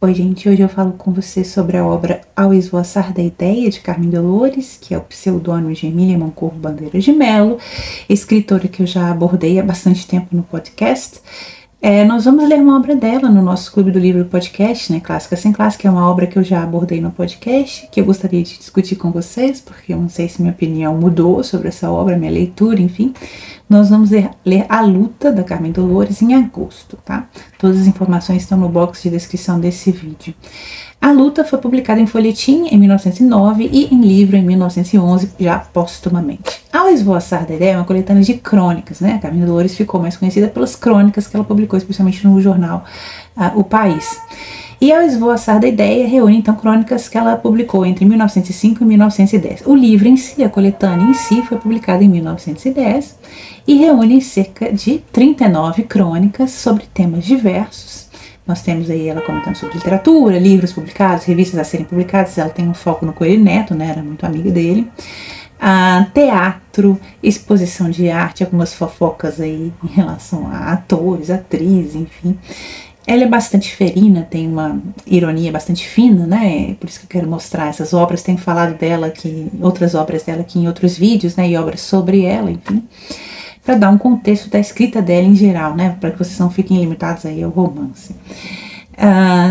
Oi, gente, hoje eu falo com você sobre a obra Ao Esvoaçar da Ideia, de Carmen Dolores, que é o pseudônimo de Emília Moncorvo Bandeira de Mello, escritora que eu já abordei há bastante tempo no podcast. Nós vamos ler uma obra dela no nosso Clube do Livro podcast, né, Clássica Sem Clássica, é uma obra que eu já abordei no podcast, que eu gostaria de discutir com vocês, porque eu não sei se minha opinião mudou sobre essa obra, minha leitura, enfim. Nós vamos ler A Luta, da Carmen Dolores, em agosto, tá? Todas as informações estão no box de descrição desse vídeo. A Luta foi publicada em folhetim em 1909 e em livro em 1911, já póstumamente. Ao Esvoaçar da Ideia é uma coletânea de crônicas, né? A Carmen Dolores ficou mais conhecida pelas crônicas que ela publicou, especialmente no jornal O País. E Ao Esvoaçar da Ideia reúne, então, crônicas que ela publicou entre 1905 e 1910. O livro em si, a coletânea em si, foi publicada em 1910 e reúne cerca de 39 crônicas sobre temas diversos. Nós temos aí ela comentando sobre literatura, livros publicados, revistas a serem publicadas. Ela tem um foco no Coelho Neto, né? Era muito amiga dele. Teatro, exposição de arte, algumas fofocas aí em relação a atores, atrizes, enfim. Ela é bastante ferina, tem uma ironia bastante fina, né? Por isso que eu quero mostrar essas obras. Tenho falado dela aqui, outras obras dela aqui em outros vídeos, né? E obras sobre ela, enfim, para dar um contexto da escrita dela em geral, né? Para que vocês não fiquem limitados aí ao romance.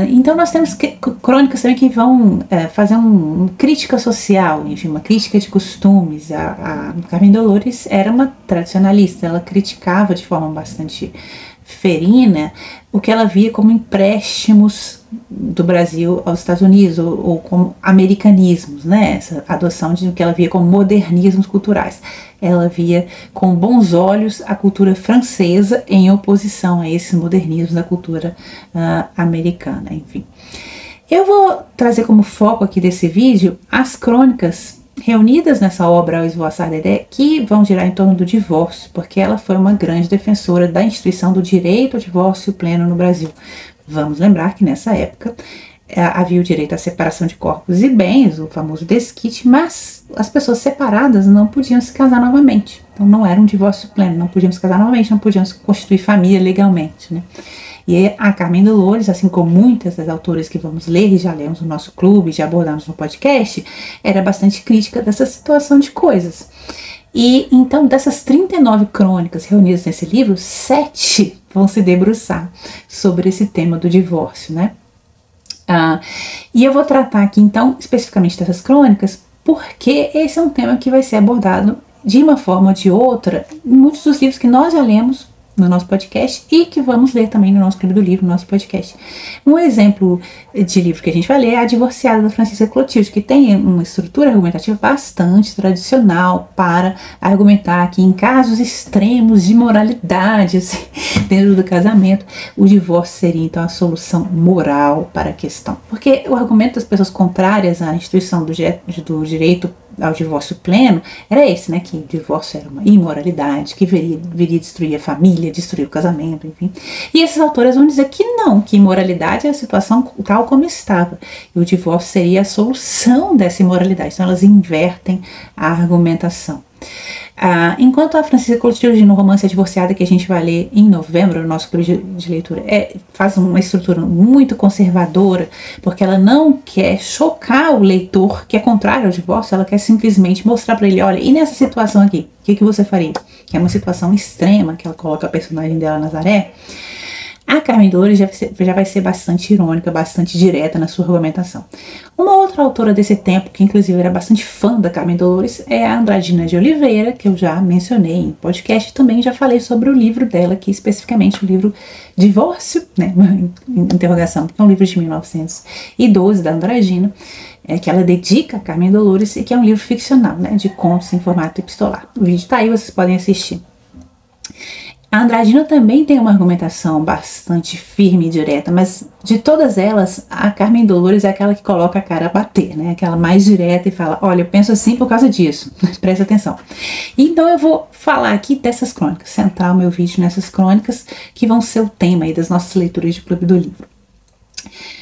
Então nós temos crônicas também que vão fazer uma crítica social, enfim, uma crítica de costumes. A Carmen Dolores era uma tradicionalista, ela criticava de forma bastante ferina o que ela via como empréstimos do Brasil aos Estados Unidos, ou como americanismos, né? Essa adoção de o que ela via como modernismos culturais. Ela via com bons olhos a cultura francesa em oposição a esses modernismos da cultura americana, enfim. Eu vou trazer como foco aqui desse vídeo as crônicas reunidas nessa obra Ao Esvoaçar da Ideia, que vão girar em torno do divórcio, porque ela foi uma grande defensora da instituição do direito ao divórcio pleno no Brasil. Vamos lembrar que nessa época havia o direito à separação de corpos e bens, o famoso desquite, mas as pessoas separadas não podiam se casar novamente. Então não era um divórcio pleno, não podiam se casar novamente, não podiam constituir família legalmente, né? E a Carmen Dolores, assim como muitas das autoras que vamos ler e já lemos no nosso clube, já abordamos no podcast, era bastante crítica dessa situação de coisas. E então, dessas 39 crônicas reunidas nesse livro, 7 vão se debruçar sobre esse tema do divórcio, né? E eu vou tratar aqui, então, especificamente dessas crônicas, porque esse é um tema que vai ser abordado de uma forma ou de outra em muitos dos livros que nós já lemos no nosso podcast e que vamos ler também no nosso Clube do Livro, no nosso podcast. Um exemplo de livro que a gente vai ler é A Divorciada, da Francisca Clotilde, que tem uma estrutura argumentativa bastante tradicional para argumentar que em casos extremos de moralidade, assim, dentro do casamento, o divórcio seria então a solução moral para a questão. Porque o argumento das pessoas contrárias à instituição do direito ao divórcio pleno era esse, né, que o divórcio era uma imoralidade, que viria destruir a família, destruir o casamento, enfim. E essas autoras vão dizer que não, que imoralidade é a situação tal como estava, e o divórcio seria a solução dessa imoralidade. Então elas invertem a argumentação. Enquanto a Francisca Clotilde, no romance A Divorciada, que a gente vai ler em novembro, no nosso clube de leitura, faz uma estrutura muito conservadora, porque ela não quer chocar o leitor que é contrário ao divórcio, ela quer simplesmente mostrar para ele, olha, e nessa situação aqui, o que você faria? Que é uma situação extrema, que ela coloca a personagem dela, Nazaré. A Carmen Dolores já vai ser bastante irônica, bastante direta na sua argumentação. Uma outra autora desse tempo, que inclusive era bastante fã da Carmen Dolores, é a Andradina de Oliveira, que eu já mencionei em podcast, também já falei sobre o livro dela, aqui especificamente o livro Divórcio, né, interrogação, que é um livro de 1912 da Andradina, que ela dedica a Carmen Dolores e que é um livro ficcional, né, de contos em formato epistolar. O vídeo está aí, vocês podem assistir. A Andradina também tem uma argumentação bastante firme e direta, mas de todas elas, a Carmen Dolores é aquela que coloca a cara a bater, né? Aquela mais direta e fala, olha, eu penso assim por causa disso, presta atenção. Então eu vou falar aqui dessas crônicas, centrar o meu vídeo nessas crônicas que vão ser o tema aí das nossas leituras de Clube do Livro.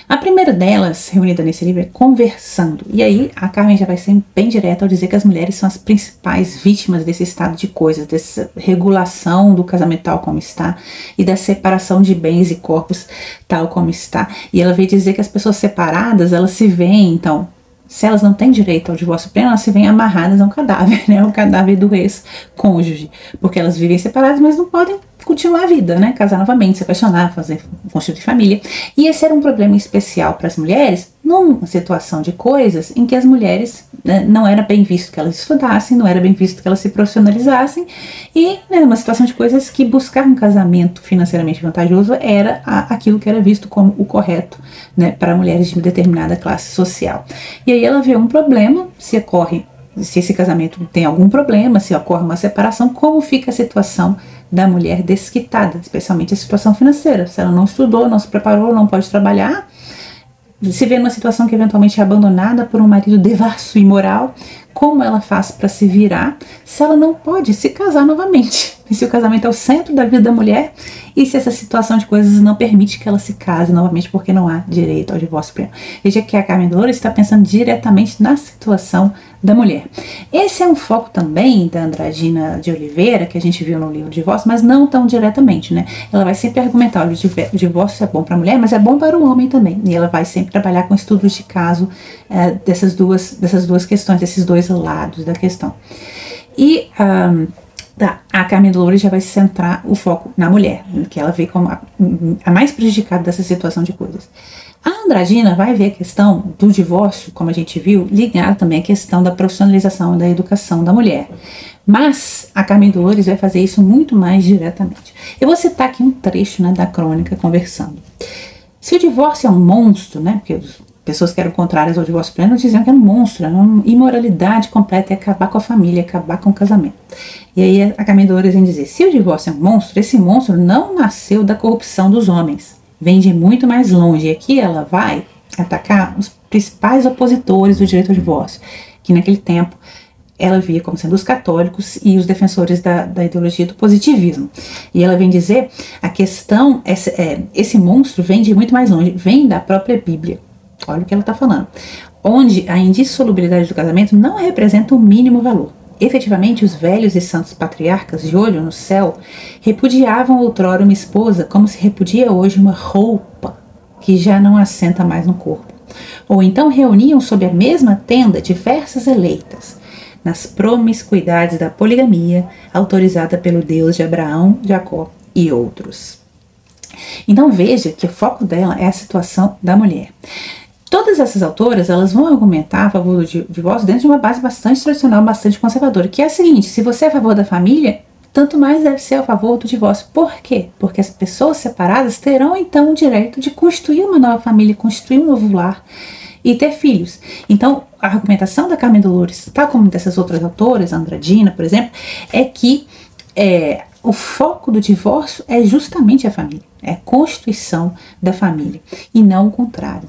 A primeira delas, reunida nesse livro, é Conversando. E aí a Carmen já vai ser bem direta ao dizer que as mulheres são as principais vítimas desse estado de coisas, dessa regulação do casamento tal como está e da separação de bens e corpos tal como está. E ela veio dizer que as pessoas separadas, elas se veem, então, se elas não têm direito ao divórcio pleno, elas se veem amarradas a um cadáver, né? O cadáver do ex-cônjuge. Porque elas vivem separadas, mas não podem continuar a vida, né? Casar novamente, se apaixonar, constituir família. E esse era um problema especial para as mulheres, numa situação de coisas em que as mulheres, né, não era bem visto que elas estudassem, não era bem visto que elas se profissionalizassem, e né, uma situação de coisas que buscar um casamento financeiramente vantajoso era aquilo que era visto como o correto, né, para mulheres de determinada classe social. E aí ela vê um problema, se esse casamento tem algum problema, se ocorre uma separação, como fica a situação da mulher desquitada, especialmente a situação financeira. Se ela não estudou, não se preparou, não pode trabalhar, se vê numa situação que eventualmente é abandonada por um marido devasso e imoral, como ela faz para se virar se ela não pode se casar novamente? E se o casamento é o centro da vida da mulher, e se essa situação de coisas não permite que ela se case novamente porque não há direito ao divórcio pleno? Veja que a Carmen Dolores está pensando diretamente na situação da mulher. Esse é um foco também da Andradina de Oliveira, que a gente viu no livro Divórcio, mas não tão diretamente, né? Ela vai sempre argumentar, o divórcio é bom para a mulher, mas é bom para o homem também. E ela vai sempre trabalhar com estudos de caso dessas duas questões, desses dois lados da questão. E a Carmen Dolores já vai centrar o foco na mulher, que ela vê como a mais prejudicada dessa situação de coisas. A Andradina vai ver a questão do divórcio, como a gente viu, ligada também à questão da profissionalização e da educação da mulher. Mas a Carmen Dolores vai fazer isso muito mais diretamente. Eu vou citar aqui um trecho, né, da crônica Conversando. Se o divórcio é um monstro, né, porque pessoas que eram contrárias ao divórcio pleno diziam que era um monstro, era uma imoralidade completa, ia acabar com a família, ia acabar com o casamento. E aí a Carmen Dolores vem dizer, se o divórcio é um monstro, esse monstro não nasceu da corrupção dos homens, vem de muito mais longe. E aqui ela vai atacar os principais opositores do direito ao divórcio, que naquele tempo ela via como sendo os católicos e os defensores da ideologia do positivismo. E ela vem dizer, a questão, esse monstro vem de muito mais longe, vem da própria Bíblia. Olha o que ela está falando. Onde a indissolubilidade do casamento não representa o mínimo valor. Efetivamente, os velhos e santos patriarcas de olho no céu repudiavam outrora uma esposa como se repudia hoje uma roupa que já não assenta mais no corpo. Ou então reuniam sob a mesma tenda diversas eleitas, nas promiscuidades da poligamia autorizada pelo Deus de Abraão, Jacó e outros. Então veja que o foco dela é a situação da mulher. Todas essas autoras, elas vão argumentar a favor do divórcio dentro de uma base bastante tradicional, bastante conservadora, que é a seguinte: se você é a favor da família, tanto mais deve ser a favor do divórcio. Por quê? Porque as pessoas separadas terão então o direito de constituir uma nova família, constituir um novo lar e ter filhos. Então, a argumentação da Carmen Dolores, tal como dessas outras autoras, a Andradina, por exemplo, é que o foco do divórcio é justamente a família, é a constituição da família, e não o contrário.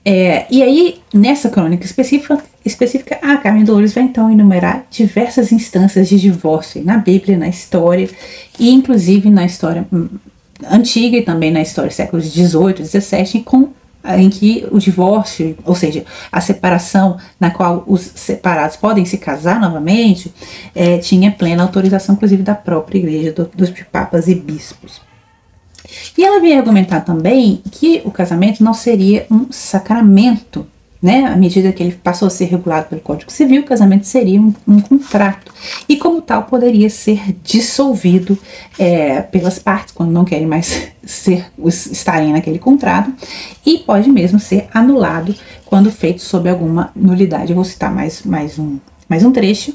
E aí, nessa crônica específica, a Carmen Dolores vai então enumerar diversas instâncias de divórcio na Bíblia, na história, e inclusive na história antiga e também na história dos séculos XVIII, XVII, em que o divórcio, ou seja, a separação na qual os separados podem se casar novamente, tinha plena autorização, inclusive, da própria igreja, dos papas e bispos. E ela veio argumentar também que o casamento não seria um sacramento, né? À medida que ele passou a ser regulado pelo Código Civil, o casamento seria um contrato. E como tal, poderia ser dissolvido pelas partes, quando não querem mais estarem naquele contrato, e pode mesmo ser anulado quando feito sob alguma nulidade. Eu vou citar mais um trecho.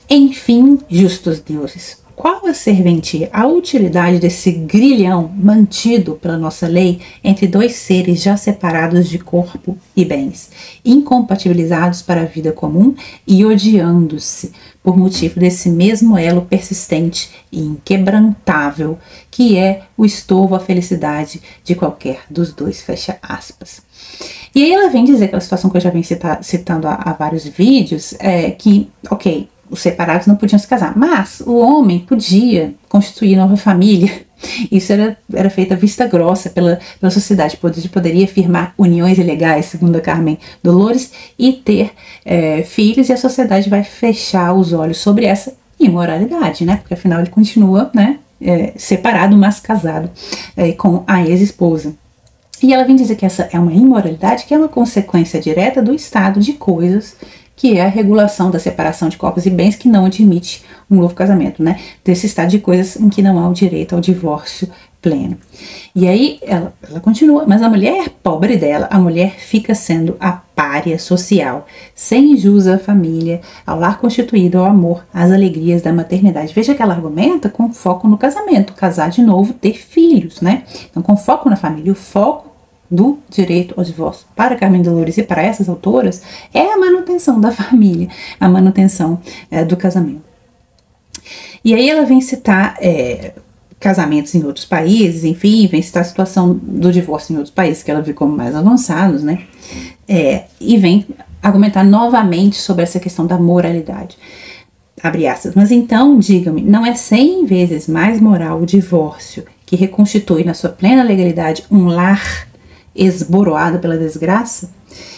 Enfim, justos deuses, qual a serventia, a utilidade desse grilhão mantido pela nossa lei entre dois seres já separados de corpo e bens, incompatibilizados para a vida comum e odiando-se por motivo desse mesmo elo persistente e inquebrantável que é o estorvo à felicidade de qualquer dos dois, fecha aspas. E aí ela vem dizer aquela situação que eu já venho citando há vários vídeos, que, ok, os separados não podiam se casar, mas o homem podia constituir nova família Isso era feita vista grossa pela sociedade, poderia firmar uniões ilegais, segundo a Carmen Dolores, e ter filhos, e a sociedade vai fechar os olhos sobre essa imoralidade, né? Porque afinal ele continua, né, separado, mas casado com a ex-esposa. E ela vem dizer que essa é uma imoralidade que é uma consequência direta do estado de coisas, que é a regulação da separação de corpos e bens, que não admite um novo casamento, né? Desse estado de coisas em que não há o direito ao divórcio pleno. E aí ela continua, mas a mulher pobre dela, a mulher fica sendo a pária social, sem jus à família, ao lar constituído, ao amor, às alegrias da maternidade. Veja que ela argumenta com foco no casamento, casar de novo, ter filhos, né? Então, com foco na família, o foco do direito ao divórcio para Carmen Dolores e para essas autoras é a manutenção da família, a manutenção do casamento. E aí ela vem citar casamentos em outros países, enfim, vem citar a situação do divórcio em outros países que ela vê como mais avançados, né? E vem argumentar novamente sobre essa questão da moralidade. Abre aspas. Mas então, diga-me, não é 100 vezes mais moral o divórcio, que reconstitui na sua plena legalidade um lar esboroado pela desgraça?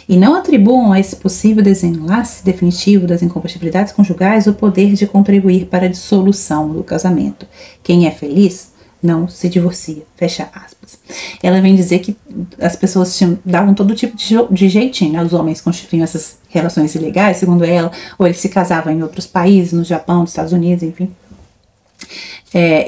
E não atribuam a esse possível desenlace definitivo das incompatibilidades conjugais o poder de contribuir para a dissolução do casamento. Quem é feliz não se divorcia. Fecha aspas. Ela vem dizer que as pessoas davam todo tipo de jeitinho, né? Os homens constituíam essas relações ilegais, segundo ela, ou eles se casavam em outros países, no Japão, nos Estados Unidos, enfim.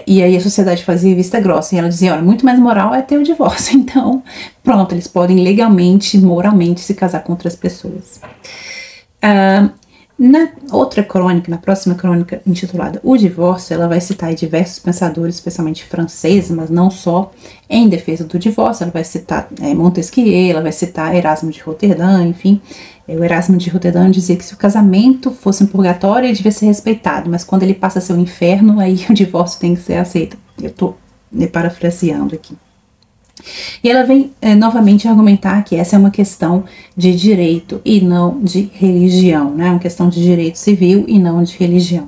E aí a sociedade fazia vista grossa, e ela dizia, olha, muito mais moral é ter o divórcio, então pronto, eles podem legalmente, moralmente se casar com outras pessoas. Na outra crônica, na próxima crônica intitulada O Divórcio, ela vai citar diversos pensadores, especialmente franceses, mas não só, em defesa do divórcio. Ela vai citar Montesquieu, ela vai citar Erasmo de Roterdã, enfim. O Erasmo de Roterdã dizia que se o casamento fosse um purgatório, ele devia ser respeitado, mas quando ele passa a ser um inferno, aí o divórcio tem que ser aceito. Eu estou parafraseando aqui. E ela vem novamente argumentar que essa é uma questão de direito e não de religião, né? Uma questão de direito civil e não de religião.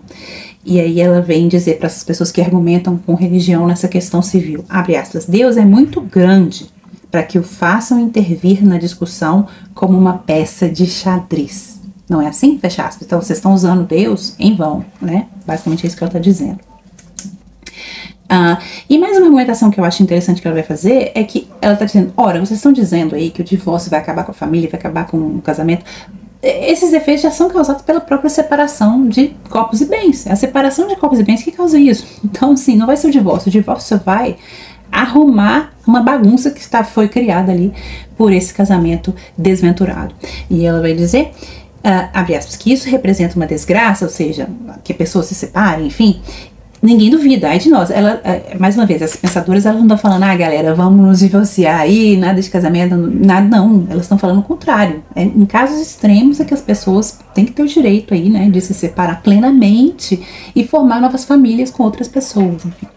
E aí ela vem dizer para essas pessoas que argumentam com religião nessa questão civil, abre aspas, Deus é muito grande para que o façam intervir na discussão como uma peça de xadrez. Não é assim? Fecha aspas. Então vocês estão usando Deus em vão, né? Basicamente é isso que ela está dizendo. E mais uma argumentação que eu acho interessante que ela vai fazer é que ela está dizendo, ora, vocês estão dizendo aí que o divórcio vai acabar com a família, vai acabar com o casamento. Esses efeitos já são causados pela própria separação de corpos e bens. É a separação de corpos e bens que causa isso. Então, assim, não vai ser o divórcio vai arrumar uma bagunça que foi criada ali por esse casamento desventurado. E ela vai dizer, abre aspas, que isso representa uma desgraça, ou seja, que a pessoa se separe, enfim. Ninguém duvida, ai de nós. Mais uma vez, essas pensadoras, elas não estão falando, galera, vamos nos divorciar aí, nada de casamento, nada, não. Elas estão falando o contrário. Em casos extremos é que as pessoas têm que ter o direito aí, né, de se separar plenamente e formar novas famílias com outras pessoas, enfim.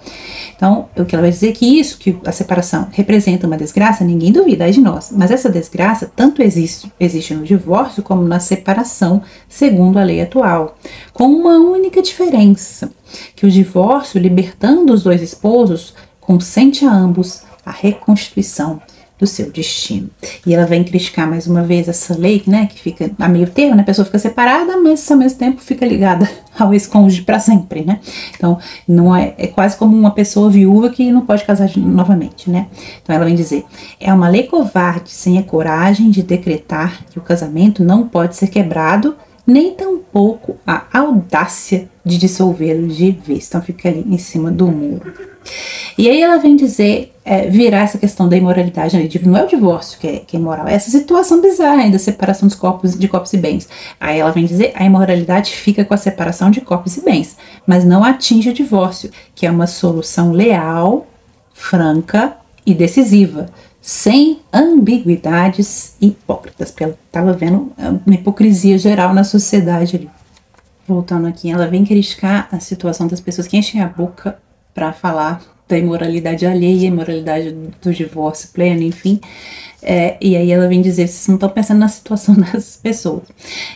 Então, o que ela vai dizer é que isso, que a separação representa uma desgraça, ninguém duvida, ai de nós. Mas essa desgraça tanto existe no divórcio como na separação, segundo a lei atual. Com uma única diferença, que o divórcio, libertando os dois esposos, consente a ambos a reconstituição do seu destino. E ela vem criticar mais uma vez essa lei, né, que fica a meio termo, né, a pessoa fica separada, mas ao mesmo tempo fica ligada ao ex-cônjuge para sempre, né? Então, não é quase como uma pessoa viúva que não pode casar novamente, né? Então, ela vem dizer, é uma lei covarde sem a coragem de decretar que o casamento não pode ser quebrado, nem tampouco a audácia de dissolvê-lo de vez. Então fica ali em cima do muro. E aí ela vem dizer, virar essa questão da imoralidade, né? Não é o divórcio que é imoral, é essa situação bizarra da separação de corpos e bens. Aí ela vem dizer, a imoralidade fica com a separação de corpos e bens, mas não atinge o divórcio, que é uma solução leal, franca e decisiva, sem ambiguidades hipócritas, porque ela estava vendo uma hipocrisia geral na sociedade ali. Voltando aqui, ela vem criticar a situação das pessoas que enchem a boca para falar da imoralidade alheia, imoralidade do divórcio pleno, enfim. E aí ela vem dizer, vocês não estão pensando na situação das pessoas.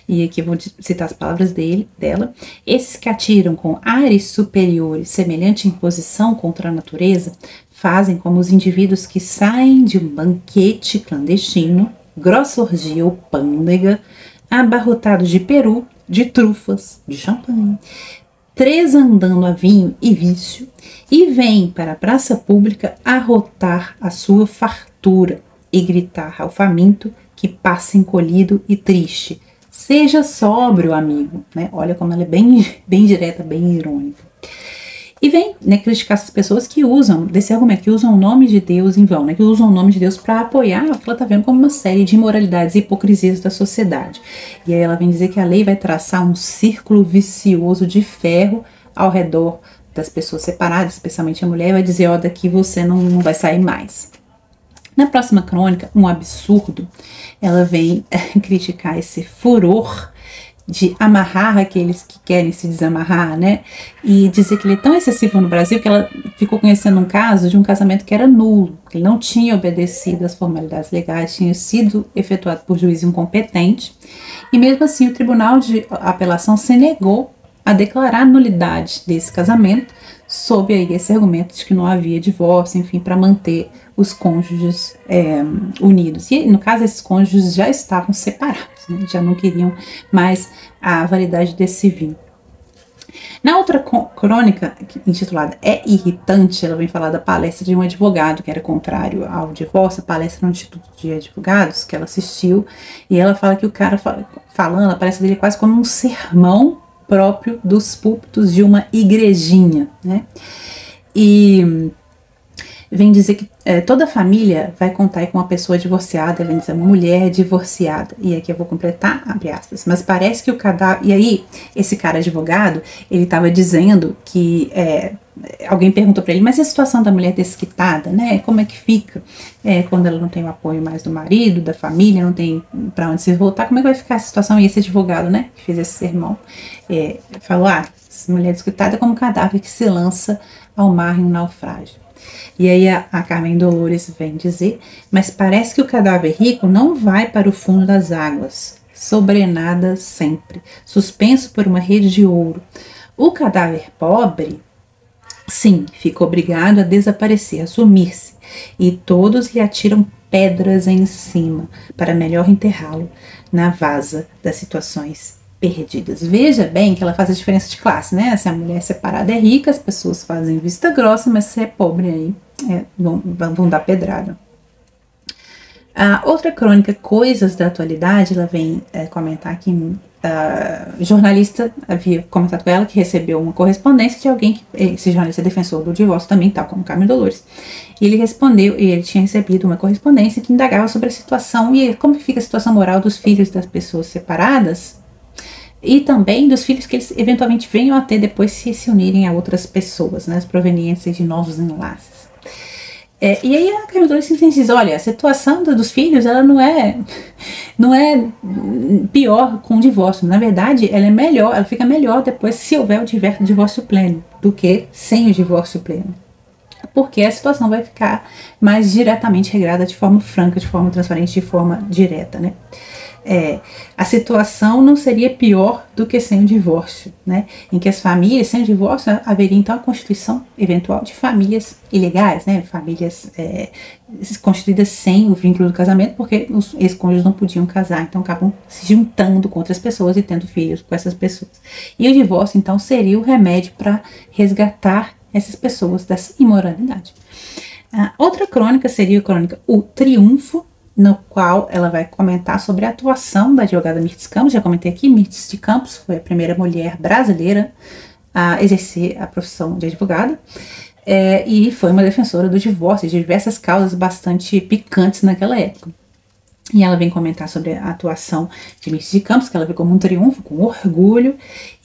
E aqui eu vou citar as palavras dela. Esses que atiram com ares superiores, semelhante imposição contra a natureza, fazem como os indivíduos que saem de um banquete clandestino, grossa orgia ou pândega, abarrotados de peru, de trufas, de champanhe, tresandando a vinho e vício, e vêm para a praça pública arrotar a sua fartura e gritar ao faminto que passa encolhido e triste. Seja sóbrio, amigo. Né? Olha como ela é bem direta, bem irônica. E vem, né, criticar essas pessoas que usam, desse argumento, que usam o nome de Deus em vão, né, que usam o nome de Deus para apoiar o que ela está vendo como uma série de imoralidades e hipocrisias da sociedade. E aí ela vem dizer que a lei vai traçar um círculo vicioso de ferro ao redor das pessoas separadas, especialmente a mulher, e vai dizer, ó, daqui você não vai sair mais. Na próxima crônica, um absurdo, ela vem criticar esse furor de amarrar aqueles que querem se desamarrar, né? E dizer que ele é tão excessivo no Brasil que ela ficou conhecendo um caso de um casamento que era nulo, que ele não tinha obedecido às formalidades legais, tinha sido efetuado por juiz incompetente, e mesmo assim o Tribunal de Apelação se negou a declarar a nulidade desse casamento, sob aí esse argumento de que não havia divórcio, enfim, para manter os cônjuges unidos. E no caso, esses cônjuges já estavam separados, né? Já não queriam mais a validade desse vinho. Na outra crônica, intitulada É Irritante, ela vem falar da palestra de um advogado que era contrário ao divórcio, a palestra no Instituto de Advogados, que ela assistiu, e ela fala que o cara falando, a palestra dele é quase como um sermão próprio dos púlpitos de uma igrejinha, né? E vem dizer que toda família vai contar com uma pessoa divorciada, vem dizer uma mulher divorciada, e aqui eu vou completar, abre aspas, mas parece que o cadáver, e aí esse cara advogado, ele estava dizendo que alguém perguntou para ele, mas e a situação da mulher desquitada, né, como é que fica quando ela não tem o apoio mais do marido, da família, não tem para onde se voltar, como é que vai ficar a situação? E esse advogado, né, que fez esse sermão, falou, essa mulher desquitada é como um cadáver que se lança ao mar em um naufrágio. E aí a Carmen Dolores vem dizer, mas parece que o cadáver rico não vai para o fundo das águas, sobrenada sempre, suspenso por uma rede de ouro. O cadáver pobre, sim, fica obrigado a desaparecer, a sumir-se, e todos lhe atiram pedras em cima, para melhor enterrá-lo na vasa das situações perdidas. Veja bem que ela faz a diferença de classe, né? Se a mulher separada é rica, as pessoas fazem vista grossa, mas se é pobre aí, vão dar pedrada. A outra crônica, Coisas da Atualidade, ela vem comentar que jornalista havia comentado com ela que recebeu uma correspondência de alguém que, esse jornalista é defensor do divórcio também, tal como Carmen Dolores, e ele respondeu, e ele tinha recebido uma correspondência que indagava sobre a situação, e como fica a situação moral dos filhos das pessoas separadas, e também dos filhos que eles eventualmente venham a ter depois se unirem a outras pessoas, né, as proveniências de novos enlaces. E aí a Carmen Dolores diz, olha, a situação dos filhos, ela não é pior com o divórcio, na verdade ela é melhor, ela fica melhor depois se houver o divórcio pleno, do que sem o divórcio pleno. Porque a situação vai ficar mais diretamente regrada de forma franca, de forma transparente, de forma direta, né? A situação não seria pior do que sem o divórcio, né? Em que as famílias, sem o divórcio, haveria então a constituição eventual de famílias ilegais, né? Famílias constituídas sem o vínculo do casamento, porque os ex-cônjuges não podiam casar, então acabam se juntando com outras pessoas e tendo filhos com essas pessoas. E o divórcio, então, seria o remédio para resgatar essas pessoas dessa imoralidade. A outra crônica seria a crônica O Triunfo, no qual ela vai comentar sobre a atuação da advogada Mirtes Campos. Já comentei aqui, Mirtes de Campos foi a primeira mulher brasileira a exercer a profissão de advogada, e foi uma defensora do divórcio de diversas causas bastante picantes naquela época. E ela vem comentar sobre a atuação de Mirtes de Campos, que ela vê como um triunfo, com orgulho,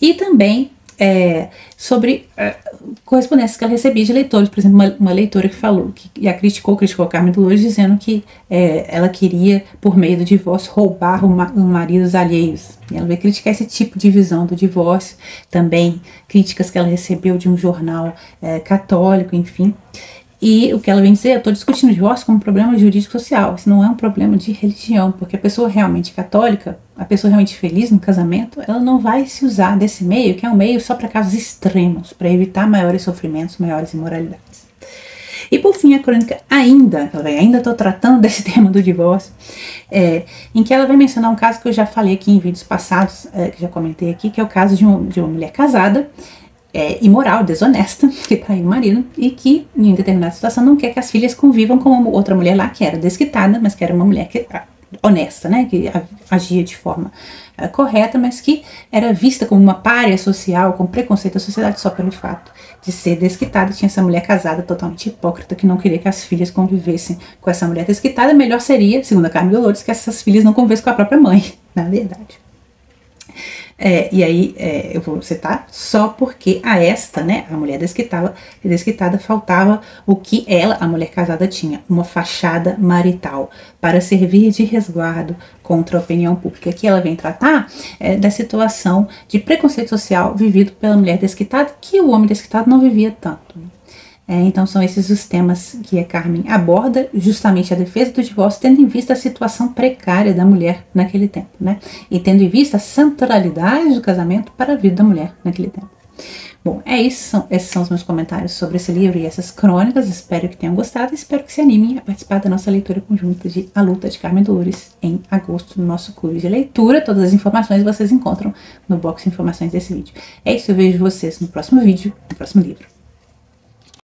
e também sobre correspondências que ela recebia de leitores. Por exemplo, uma leitora que falou, e a criticou a Carmen Dolores, dizendo que ela queria, por meio do divórcio, roubar os maridos alheios. E ela veio criticar esse tipo de visão do divórcio, também críticas que ela recebeu de um jornal católico, enfim. E o que ela vem dizer, eu estou discutindo o divórcio como um problema jurídico-social, isso não é um problema de religião, porque a pessoa realmente católica, a pessoa realmente feliz no casamento, ela não vai se usar desse meio, que é um meio só para casos extremos, para evitar maiores sofrimentos, maiores imoralidades. E por fim, a crônica ainda estou tratando desse tema do divórcio, em que ela vai mencionar um caso que eu já falei aqui em vídeos passados, que já comentei aqui, que é o caso de uma mulher casada, imoral, desonesta, que traiu o marido e que, em determinada situação, não quer que as filhas convivam com uma outra mulher lá que era desquitada, mas que era uma mulher honesta, né, que agia de forma correta, mas que era vista como uma pária social, com preconceito da sociedade só pelo fato de ser desquitada. Tinha essa mulher casada totalmente hipócrita que não queria que as filhas convivessem com essa mulher desquitada. Melhor seria, segundo a Carmen Dolores, que essas filhas não convivessem com a própria mãe, na verdade. E aí eu vou citar só porque a esta, né, a mulher desquitada, faltava o que ela, a mulher casada, tinha: uma fachada marital para servir de resguardo contra a opinião pública. Aqui ela vem tratar da situação de preconceito social vivido pela mulher desquitada, que o homem desquitado não vivia tanto. Então são esses os temas que a Carmen aborda, justamente a defesa do divórcio, tendo em vista a situação precária da mulher naquele tempo, né? E tendo em vista a centralidade do casamento para a vida da mulher naquele tempo. Bom, esses são os meus comentários sobre esse livro e essas crônicas. Espero que tenham gostado e espero que se animem a participar da nossa leitura conjunta de A Luta de Carmen Dolores em agosto, no nosso clube de leitura. Todas as informações vocês encontram no box de informações desse vídeo. É isso, eu vejo vocês no próximo vídeo, no próximo livro.